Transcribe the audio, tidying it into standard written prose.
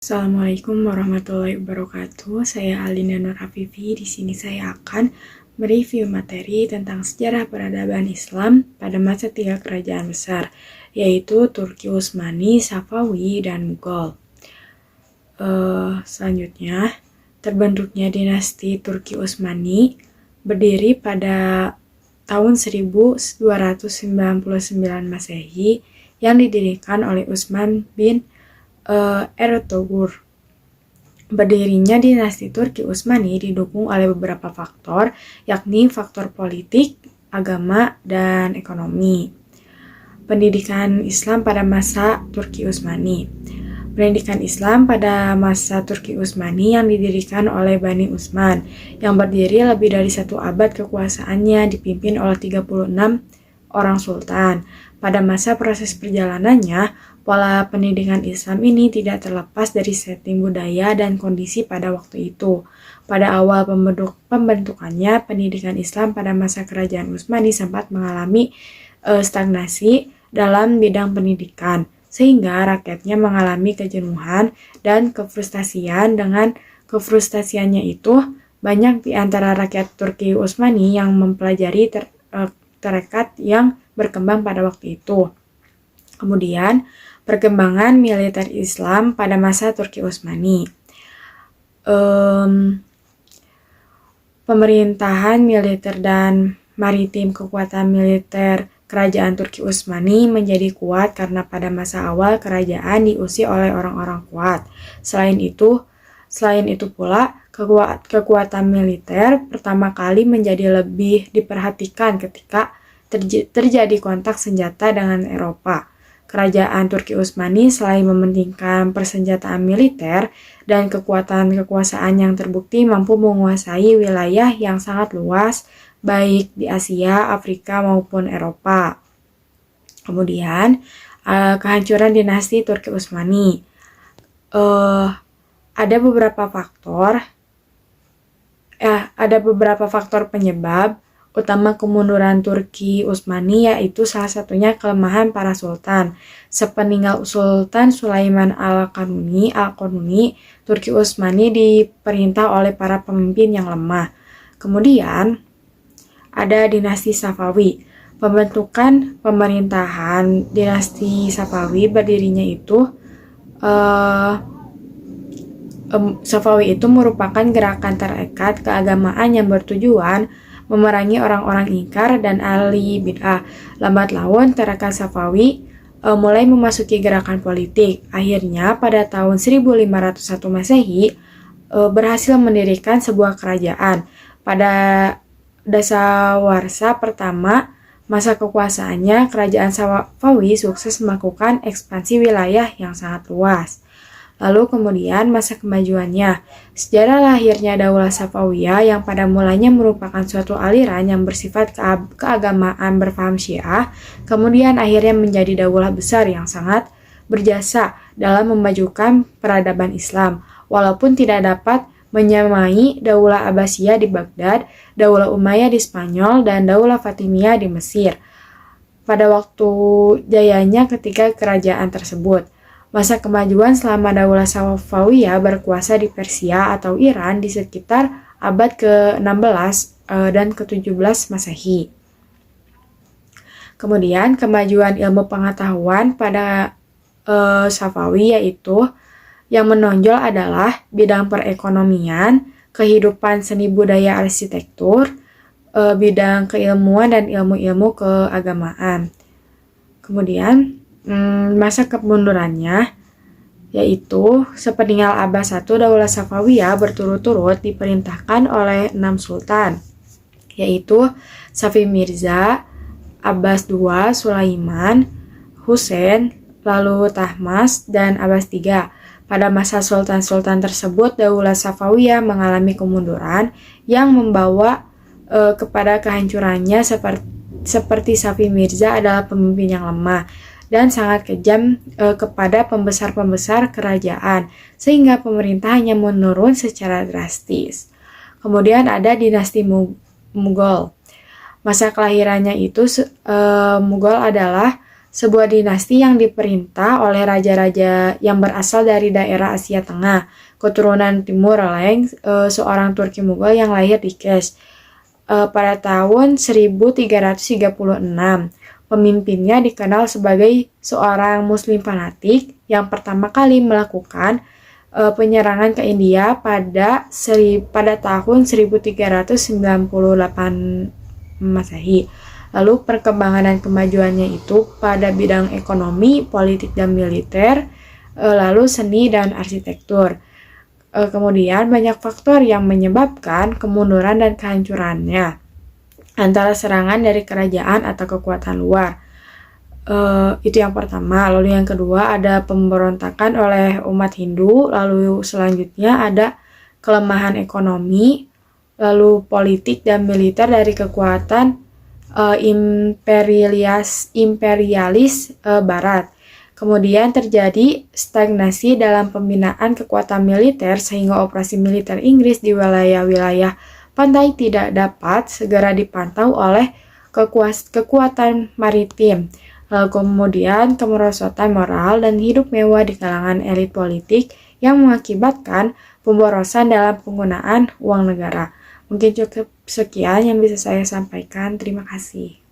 Assalamualaikum warahmatullahi wabarakatuh. Saya Alina Nur Afifi. Di sini saya akan mereview materi tentang sejarah peradaban Islam pada masa tiga kerajaan besar, yaitu Turki Utsmani, Safawi, dan Mughal. Selanjutnya, terbentuknya dinasti Turki Utsmani berdiri pada tahun 1299 Masehi yang didirikan oleh Utsman bin Ertuğrul. Berdirinya dinasti Turki Utsmani didukung oleh beberapa faktor, yakni faktor politik, agama, dan ekonomi. Pendidikan Islam pada masa Turki Utsmani. Pendidikan Islam pada masa Turki Utsmani yang didirikan oleh Bani Utsman, yang berdiri lebih dari 1 abad kekuasaannya dipimpin oleh 36 orang sultan. Pada masa proses perjalanannya, pola pendidikan Islam ini tidak terlepas dari setting budaya dan kondisi pada waktu itu. Pada awal pembentukannya, pendidikan Islam pada masa kerajaan Utsmani sempat mengalami stagnasi dalam bidang pendidikan, sehingga rakyatnya mengalami kejenuhan dan kefrustasian. Dengan kefrustasiannya itu, banyak di antara rakyat Turki Utsmani yang mempelajari tarekat yang berkembang pada waktu itu. Kemudian, perkembangan militer Islam pada masa Turki Utsmani. Pemerintahan militer dan maritim. Kekuatan militer kerajaan Turki Utsmani menjadi kuat karena pada masa awal kerajaan diusi oleh orang-orang kuat. Selain itu pula, kekuatan militer pertama kali menjadi lebih diperhatikan ketika terjadi kontak senjata dengan Eropa. Kerajaan Turki Utsmani selain mementingkan persenjataan militer dan kekuasaan yang terbukti mampu menguasai wilayah yang sangat luas, baik di Asia, Afrika, maupun Eropa. Kemudian, kehancuran dinasti Turki Utsmani. Ada beberapa faktor penyebab utama kemunduran Turki Utsmani, yaitu salah satunya kelemahan para sultan. Sepeninggal Sultan Sulaiman Al-Qanuni, Turki Utsmani diperintah oleh para pemimpin yang lemah. Kemudian ada dinasti Safawi. Pembentukan pemerintahan dinasti Safawi berdirinya itu Safawi itu merupakan gerakan tarekat keagamaan yang bertujuan memerangi orang-orang ingkar dan ahli bid'ah. Lambat laun, tarekat Safawi mulai memasuki gerakan politik. Akhirnya, pada tahun 1501 Masehi, berhasil mendirikan sebuah kerajaan. Pada dasawarsa pertama masa kekuasaannya, kerajaan Safawi sukses melakukan ekspansi wilayah yang sangat luas. Lalu kemudian masa kemajuannya. Sejarah lahirnya Daulah Safawiyah yang pada mulanya merupakan suatu aliran yang bersifat keagamaan berpaham Syiah, kemudian akhirnya menjadi daulah besar yang sangat berjasa dalam memajukan peradaban Islam, walaupun tidak dapat menyamai Daulah Abbasiyah di Baghdad, Daulah Umayyah di Spanyol, dan Daulah Fatimiyah di Mesir pada waktu jayanya ketiga kerajaan tersebut. Masa kemajuan selama Daulah Safawiyah berkuasa di Persia atau Iran di sekitar abad ke-16 dan ke-17 Masehi. Kemudian kemajuan ilmu pengetahuan pada Safawi, yaitu yang menonjol adalah bidang perekonomian, kehidupan seni budaya arsitektur, bidang keilmuan, dan ilmu-ilmu keagamaan. Kemudian masa kemundurannya, yaitu sepeninggal Abbas I, Daulah Safawiyah berturut-turut diperintahkan oleh 6 sultan, yaitu Safi Mirza, Abbas II, Sulaiman, Husain, lalu Tahmas, dan Abbas III. Pada masa sultan-sultan tersebut, Daulah Safawiyah mengalami kemunduran yang membawa kepada kehancurannya. Seperti Safi Mirza adalah pemimpin yang lemah dan sangat kejam kepada pembesar-pembesar kerajaan, sehingga pemerintahannya menurun secara drastis. Kemudian ada dinasti Mughal. Masa kelahirannya itu Mughal adalah sebuah dinasti yang diperintah oleh raja-raja yang berasal dari daerah Asia Tengah, keturunan Timur Leng, seorang Turki Mughal yang lahir di Kesh pada tahun 1336. Pemimpinnya dikenal sebagai seorang Muslim fanatik yang pertama kali melakukan penyerangan ke India pada tahun 1398 Masehi. Lalu perkembangan dan kemajuannya itu pada bidang ekonomi, politik dan militer, lalu seni dan arsitektur. Kemudian banyak faktor yang menyebabkan kemunduran dan kehancurannya, antara serangan dari kerajaan atau kekuatan luar. Itu yang pertama. Lalu yang kedua ada pemberontakan oleh umat Hindu. Lalu selanjutnya ada kelemahan ekonomi, lalu politik dan militer dari kekuatan imperialis Barat. Kemudian terjadi stagnasi dalam pembinaan kekuatan militer sehingga operasi militer Inggris di wilayah-wilayah pantai tidak dapat segera dipantau oleh kekuatan maritim. Kemudian kemerosotan moral dan hidup mewah di kalangan elit politik yang mengakibatkan pemborosan dalam penggunaan uang negara. Mungkin cukup sekian yang bisa saya sampaikan. Terima kasih.